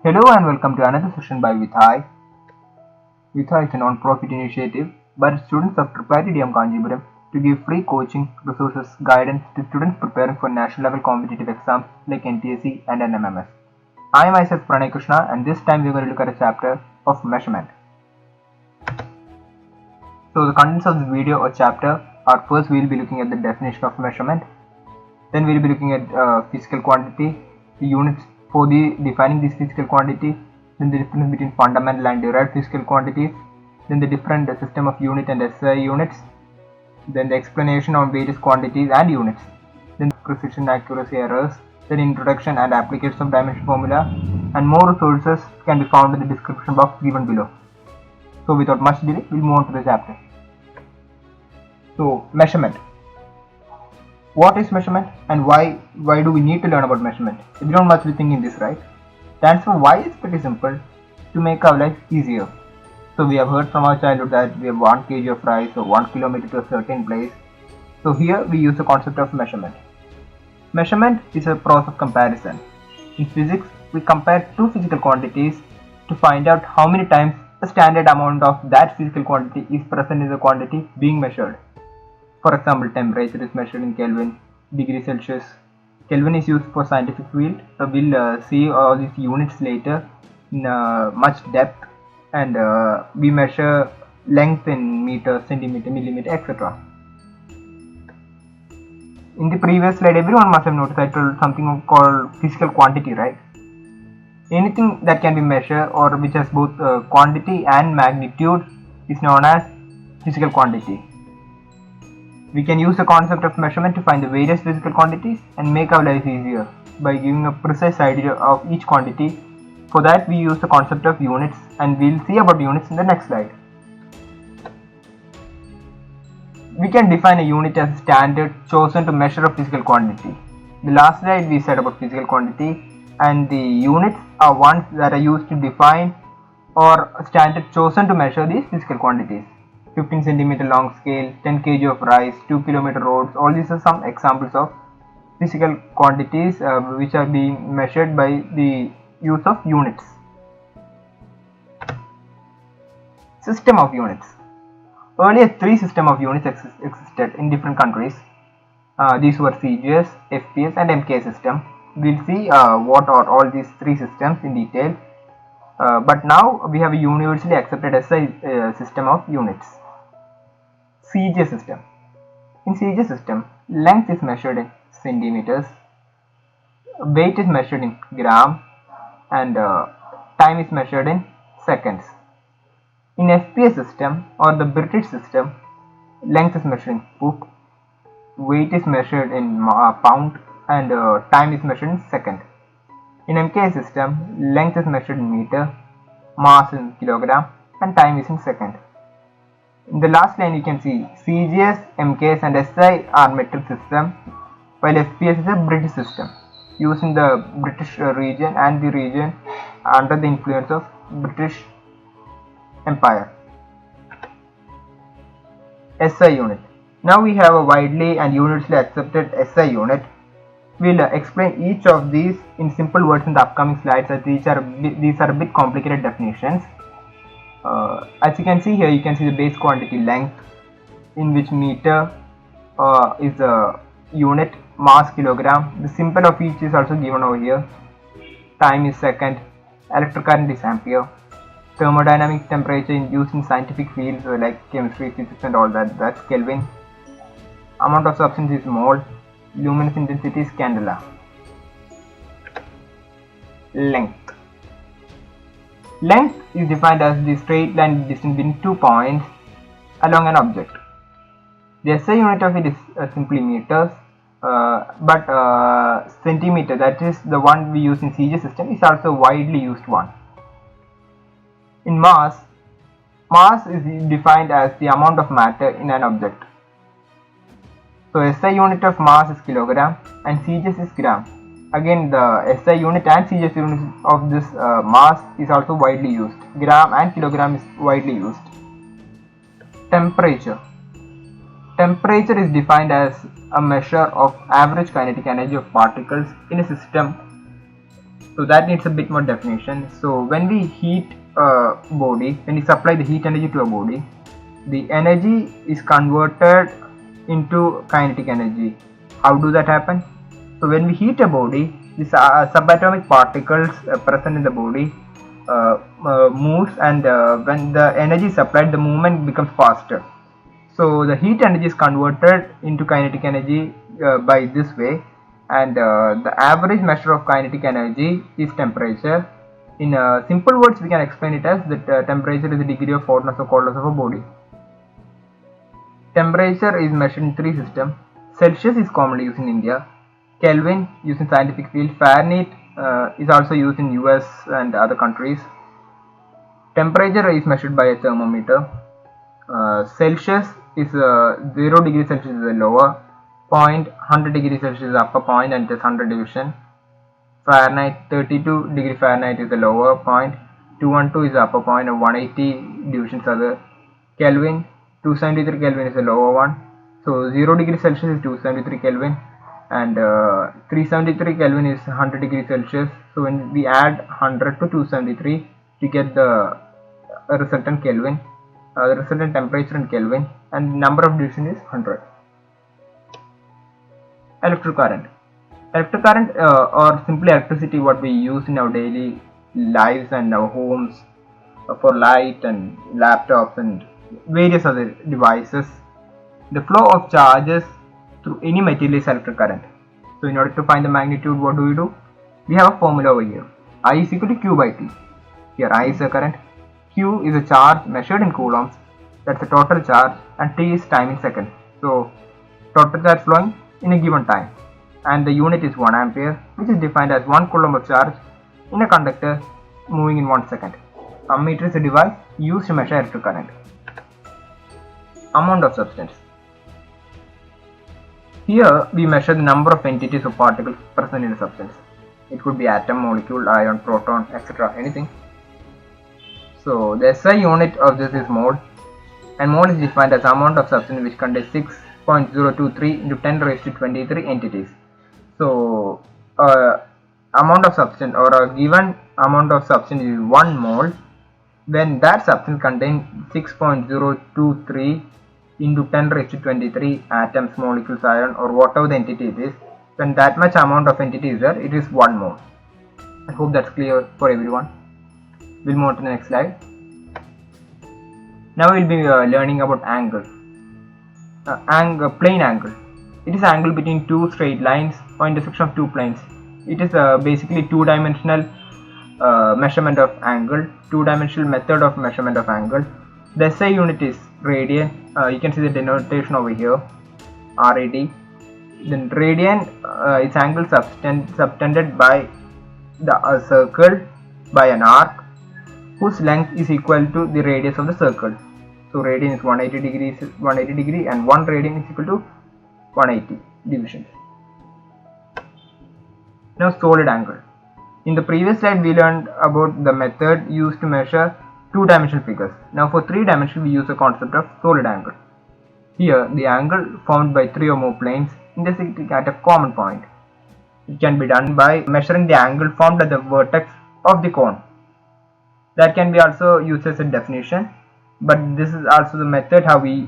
Hello and welcome to another session by Vithai. Vithai is a non-profit initiative by students of Triple ITDM Kanjipuram to give free coaching, resources, guidance to students preparing for national level competitive exams like NTSC and NMMS. I myself Pranay Krishna, and this time we are going to look at a chapter of measurement. So the contents of this video or chapter are: first we will be looking at the definition of measurement, then we will be looking at physical quantity, the units for the defining this physical quantity, then the difference between fundamental and derived physical quantities, then the different system of unit and SI units, then the explanation on various quantities and units, then precision accuracy errors, then introduction and applications of dimension formula, and more resources can be found in the description box given below. So without much delay, we'll move on to the chapter. So measurement. What is measurement and why do we need to learn about measurement? We don't much be thinking this, right? The answer why is pretty simple: to make our life easier. So we have heard from our childhood that we have 1 kg of rice or 1 kilometer to a certain place. So here we use the concept of measurement. Measurement is a process of comparison. In physics, we compare two physical quantities to find out how many times a standard amount of that physical quantity is present in the quantity being measured. For example, temperature is measured in Kelvin, degree Celsius. Kelvin is used for scientific field. We'll see all these units later in much depth, and we measure length in meters, centimeter, millimeter, etc. In the previous slide, everyone must have noticed I told something called physical quantity, right? Anything that can be measured or which has both quantity and magnitude is known as physical quantity. We can use the concept of measurement to find the various physical quantities and make our life easier by giving a precise idea of each quantity. For that, we use the concept of units, and we'll see about units in the next slide. We can define a unit as a standard chosen to measure a physical quantity. The last slide we said about physical quantity, and the units are ones that are used to define or a standard chosen to measure these physical quantities. 15 centimeter long scale, 10 kg of rice, 2 kilometer roads. All these are some examples of physical quantities which are being measured by the use of units. System of units. Earlier, three systems of units existed in different countries. These were CGS, FPS, and MK system. We'll see what are all these three systems in detail. But now we have a universally accepted SI system of units. CGS system. In CGS system, length is measured in centimeters, weight is measured in gram, and time is measured in seconds. In FPS system or the British system, length is measured in foot, weight is measured in pound, and time is measured in second. In MK system, length is measured in meter, mass in kilogram, and time is in second. In the last line you can see CGS, MKS and SI are metric system, while FPS is a British system used in the British region and the region under the influence of British Empire. SI unit. Now we have a widely and universally accepted SI unit. We'll explain each of these in simple words in the upcoming slides, as these are a bit complicated definitions. As you can see here, you can see the base quantity length, in which meter is a unit, mass kilogram. The symbol of each is also given over here. Time is second, electric current is ampere, thermodynamic temperature used in scientific fields like chemistry, physics and all that, that's Kelvin. Amount of substance is mole, luminous intensity is candela. Length. Length is defined as the straight line distance between 2 points along an object. The SI unit of it is simply meters, but centimeter, that is the one we use in CGS system, is also widely used one. In mass is defined as the amount of matter in an object. So SI unit of mass is kilogram and CGS is gram. Again, the SI unit and CGS unit of this mass is also widely used. Gram and kilogram is widely used. Temperature. Temperature is defined as a measure of average kinetic energy of particles in a system So that needs a bit more definition. So when we heat a body, when we supply the heat energy to a body, the energy is converted into kinetic energy. How do that happen? So when we heat a body, these subatomic particles present in the body moves, and when the energy is supplied, the movement becomes faster. So the heat energy is converted into kinetic energy by this way, and the average measure of kinetic energy is temperature. In simple words, we can explain it as that temperature is the degree of hotness or coldness of a body. Temperature is measured in three systems. Celsius is commonly used in India. Kelvin used in scientific field. Fahrenheit is also used in US and other countries. Temperature is measured by a thermometer. Celsius is 0 degree Celsius is the lower point, 100 degree Celsius is the upper point, and it is 100 division. Fahrenheit 32 degree Fahrenheit is the lower point, 212 is the upper point, and 180 divisions are the Kelvin. 273 Kelvin is the lower one. So 0 degree Celsius is 273 Kelvin, and 373 Kelvin is 100 degree Celsius. So when we add 100 to 273, we get the resultant Kelvin. The resultant temperature in Kelvin, and number of division is 100. Electric current. Electric current or simply electricity, what we use in our daily lives and our homes for light and laptops and various other devices. The flow of charges through any material is electric current. So in order to find the magnitude, what do? We have a formula over here. I is equal to Q by T. Here I is the current, Q is a charge measured in coulombs, that's the total charge, and T is time in seconds. So total charge flowing in a given time, and the unit is 1 ampere, which is defined as 1 coulomb of charge in a conductor moving in 1 second. Ammeter is a device used to measure electric current. Amount of substance. Here we measure the number of entities or particles present in a substance. It could be atom, molecule, ion, proton, etc. anything. So the SI unit of this is mole, and mole is defined as amount of substance which contains 6.023 into 10 raised to 23 entities. So amount of substance, or a given amount of substance, is 1 mole when that substance contains 6.023 into 10 raised to 23 atoms, molecules, ion, or whatever the entity it is. When that much amount of entity is there, it is 1 mole. I hope that's clear for everyone. We'll move on to the next slide. Now we'll be learning about angle. Plane angle. It is angle between two straight lines or intersection of two planes. It is basically two-dimensional measurement of angle, two-dimensional method of measurement of angle. The SI unit is radian. You can see the denotation over here, RAD. Then radian is angle subtended by the circle by an arc whose length is equal to the radius of the circle. So radian is 180 degree, and 1 radian is equal to 180 divisions. Now solid angle. In the previous slide we learned about the method used to measure two-dimensional figures. Now for three-dimensional we use the concept of solid angle. Here the angle formed by 3 or more planes intersecting at a common point. It can be done by measuring the angle formed at the vertex of the cone. That can be also used as a definition, but this is also the method how we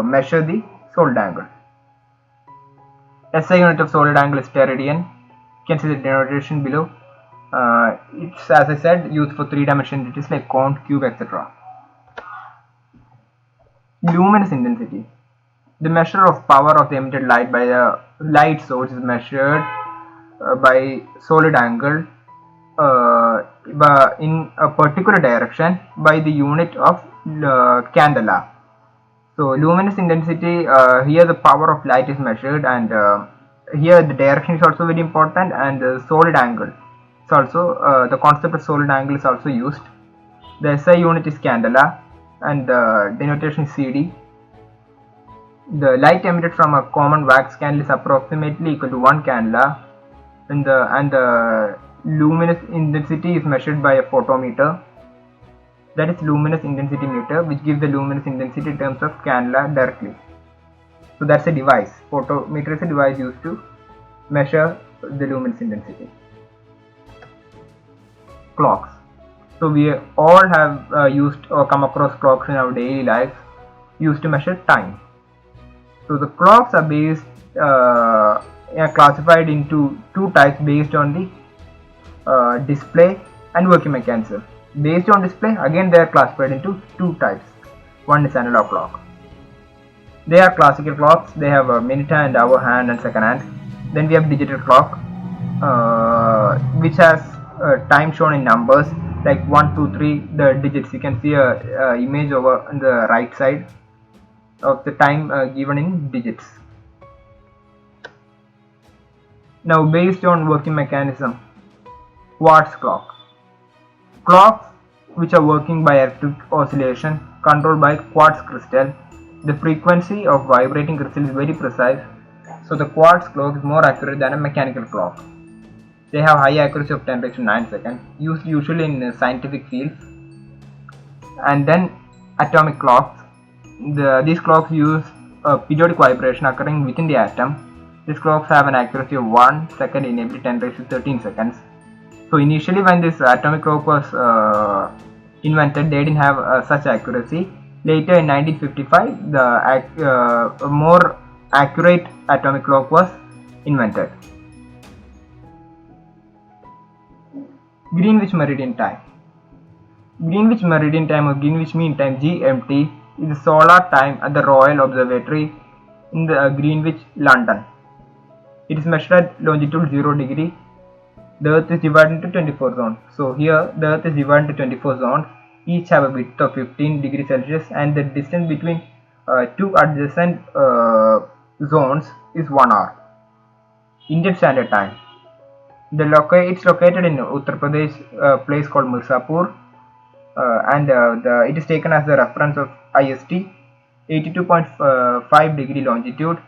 measure the solid angle. SI unit of solid angle is steradian. You can see the denotation below. It's, as I said, used for three-dimensional entities like cone, cube, etc. Luminous intensity. The measure of power of the emitted light by a light source is measured by solid angle in a particular direction by the unit of candela. So luminous intensity, here the power of light is measured, and here the direction is also very important, and the solid angle. So also the concept of solid angle is also used. The SI unit is candela, and the denotation is CD. The light emitted from a common wax candle is approximately equal to 1 candela, and the luminous intensity is measured by a photometer. That is luminous intensity meter, which gives the luminous intensity in terms of candela directly. So that's a device. Photometer is a device used to measure the luminous intensity. clocks. So we all have used or come across clocks in our daily lives used to measure time. So the clocks are classified into two types based on the display and working mechanism. Based on display, again they are classified into two types. One is analog clock. They are classical clocks. They have a minute hand, hour hand, and second hand. Then we have digital clock, which has time shown in numbers like 1, 2, 3, the digits. You can see a image over on the right side of the time given in digits. Now, based on working mechanism, quartz clock. Clocks which are working by electric oscillation controlled by quartz crystal. The frequency of vibrating crystal is very precise, so the quartz clock is more accurate than a mechanical clock. They have high accuracy of 10⁹ seconds, used usually in scientific fields. And then atomic clocks. These clocks use a periodic vibration occurring within the atom. These clocks have an accuracy of 1 second in every 10⁻13 seconds. So initially when this atomic clock was invented, they didn't have such accuracy. Later in 1955, the more accurate atomic clock was invented. Greenwich Meridian Time. Greenwich Meridian Time or Greenwich Mean Time (GMT) is the solar time at the Royal Observatory in the Greenwich, London. It is measured at longitude 0 degree. The Earth is divided into 24 zones. So here the Earth is divided into 24 zones. Each have a width of 15 degrees Celsius, and the distance between two adjacent zones is 1 hour. Indian Standard Time. It's located in Uttar Pradesh, a place called Mirzapur, and it is taken as the reference of IST 82.5 degree longitude,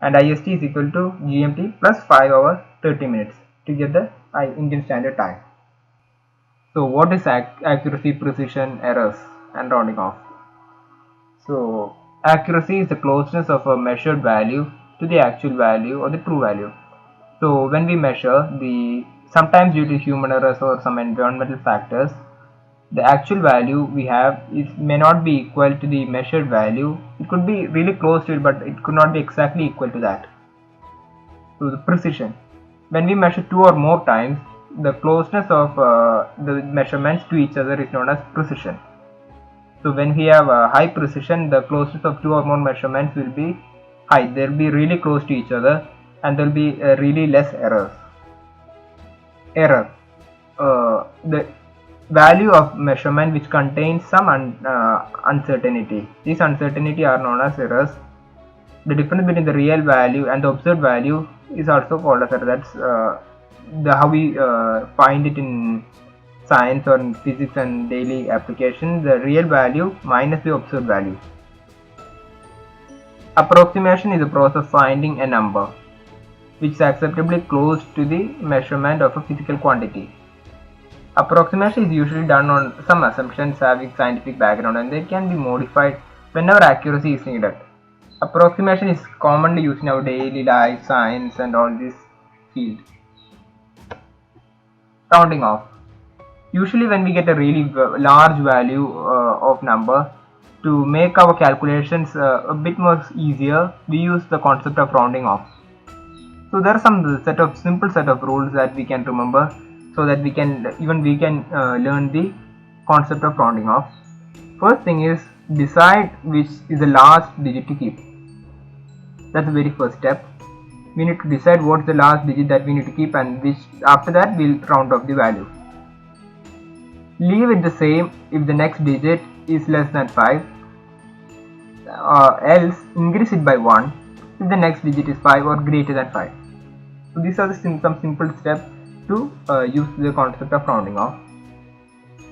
and IST is equal to GMT plus 5 hours 30 minutes to get the Indian Standard Time. So what is accuracy, precision, errors, and rounding off? So accuracy is the closeness of a measured value to the actual value or the true value. So when we measure, sometimes due to human errors or some environmental factors, the actual value we have may not be equal to the measured value. It could be really close to it, but it could not be exactly equal to that. So the precision. When we measure 2 or more times, the closeness of the measurements to each other is known as precision. So when we have a high precision, the closeness of 2 or more measurements will be high. They will be really close to each other, and there will be really less errors. Error. The value of measurement which contains some uncertainty. These uncertainty are known as errors. The difference between the real value and the observed value is also called as error. That's how we find it in science or in physics and daily application. The real value minus the observed value. Approximation is the process of finding a number which is acceptably close to the measurement of a physical quantity. Approximation is usually done on some assumptions having scientific background, and they can be modified whenever accuracy is needed. Approximation is commonly used in our daily life, science, and all these fields. Rounding off. Usually when we get a really large value of number, to make our calculations a bit more easier, we use the concept of rounding off. So there are some simple set of rules that we can remember, so that we can learn the concept of rounding off. First thing is, decide which is the last digit to keep. That's the very first step. We need to decide what's the last digit that we need to keep, and after that we'll round off the value. Leave it the same if the next digit is less than 5, else increase it by 1 if the next digit is 5 or greater than 5. So these are some simple steps to use the concept of rounding off.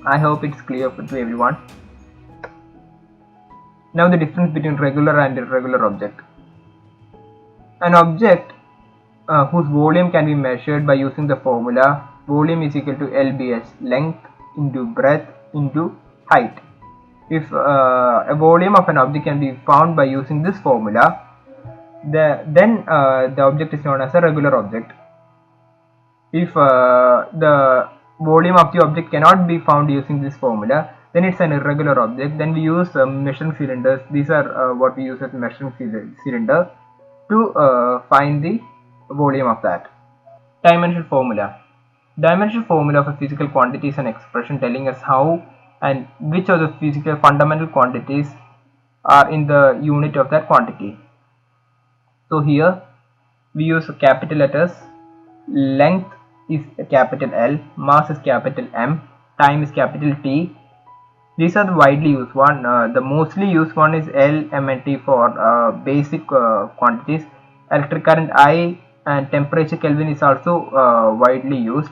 I hope it's clear to everyone. Now the difference between regular and irregular object. An object whose volume can be measured by using the formula volume is equal to LBH, length into breadth into height. If a volume of an object can be found by using this formula, then the object is known as a regular object. If the volume of the object cannot be found using this formula, then it's an irregular object. Then we use measuring cylinders. These are what we use as measuring cylinder to find the volume of that. Dimensional formula. Dimensional formula of a physical quantity is an expression telling us how and which of the physical fundamental quantities are in the unit of that quantity. So here we use capital letters. Length is capital L, mass is capital M, time is capital T. These are the widely used one. The mostly used one is L, M and T for basic quantities. Electric current I and temperature Kelvin is also widely used.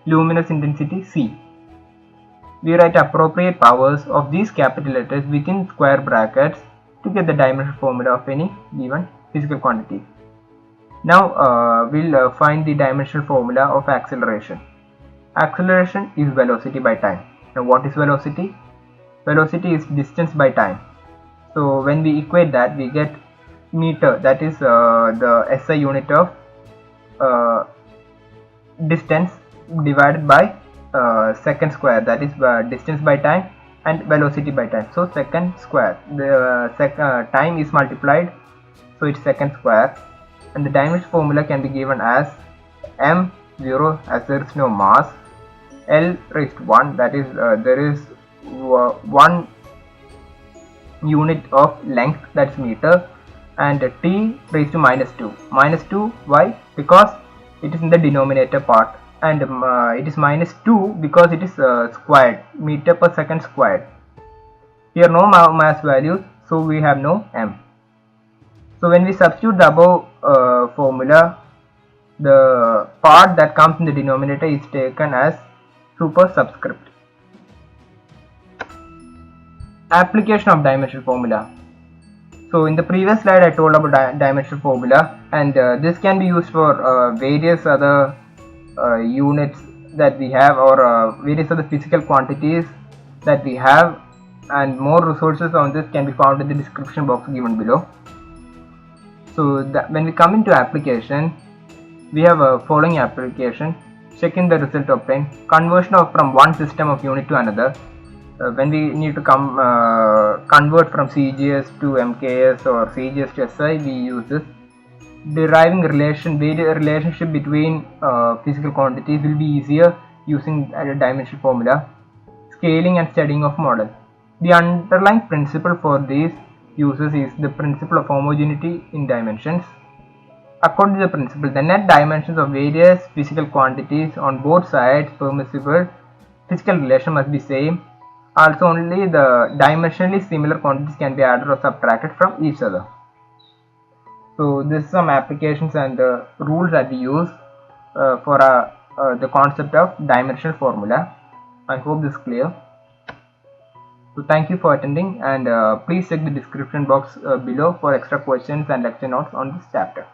Luminous intensity C. We write appropriate powers of these capital letters within square brackets to get the dimensional formula of any given physical quantity. Now we'll find the dimensional formula of acceleration. Acceleration is velocity by time. Now what is velocity? Velocity is distance by time. So when we equate that, we get meter, that is the SI unit of distance divided by second square, that is distance by time and velocity by time. So second square, the time is multiplied, so it's second square, and the dimension formula can be given as m0 as there is no mass, L raised to 1, that is there is 1 unit of length, that's meter, and T raised to minus 2. Why? Because it is in the denominator part, and it is minus 2 because it is squared, meter per second squared. Here no mass values, so we have no m. So when we substitute the above formula, the part that comes in the denominator is taken as super subscript. Application of dimensional formula. So in the previous slide I told about dimensional formula, and this can be used for various other units that we have, or various other physical quantities that we have, and more resources on this can be found in the description box given below. So when we come into application, we have a following application: check in the result obtained, conversion from one system of unit to another. When we need to convert from CGS to MKS or CGS to SI, we use this. Deriving relationship between physical quantities will be easier using a dimensional formula. Scaling and studying of model. The underlying principle for these uses is the principle of homogeneity in dimensions. According to the principle, the net dimensions of various physical quantities on both sides permissible physical relation must be same. Also, only the dimensionally similar quantities can be added or subtracted from each other. So this is some applications and rules that we use for the concept of dimensional formula. I hope this is clear. So thank you for attending, and please check the description box below for extra questions and lecture notes on this chapter.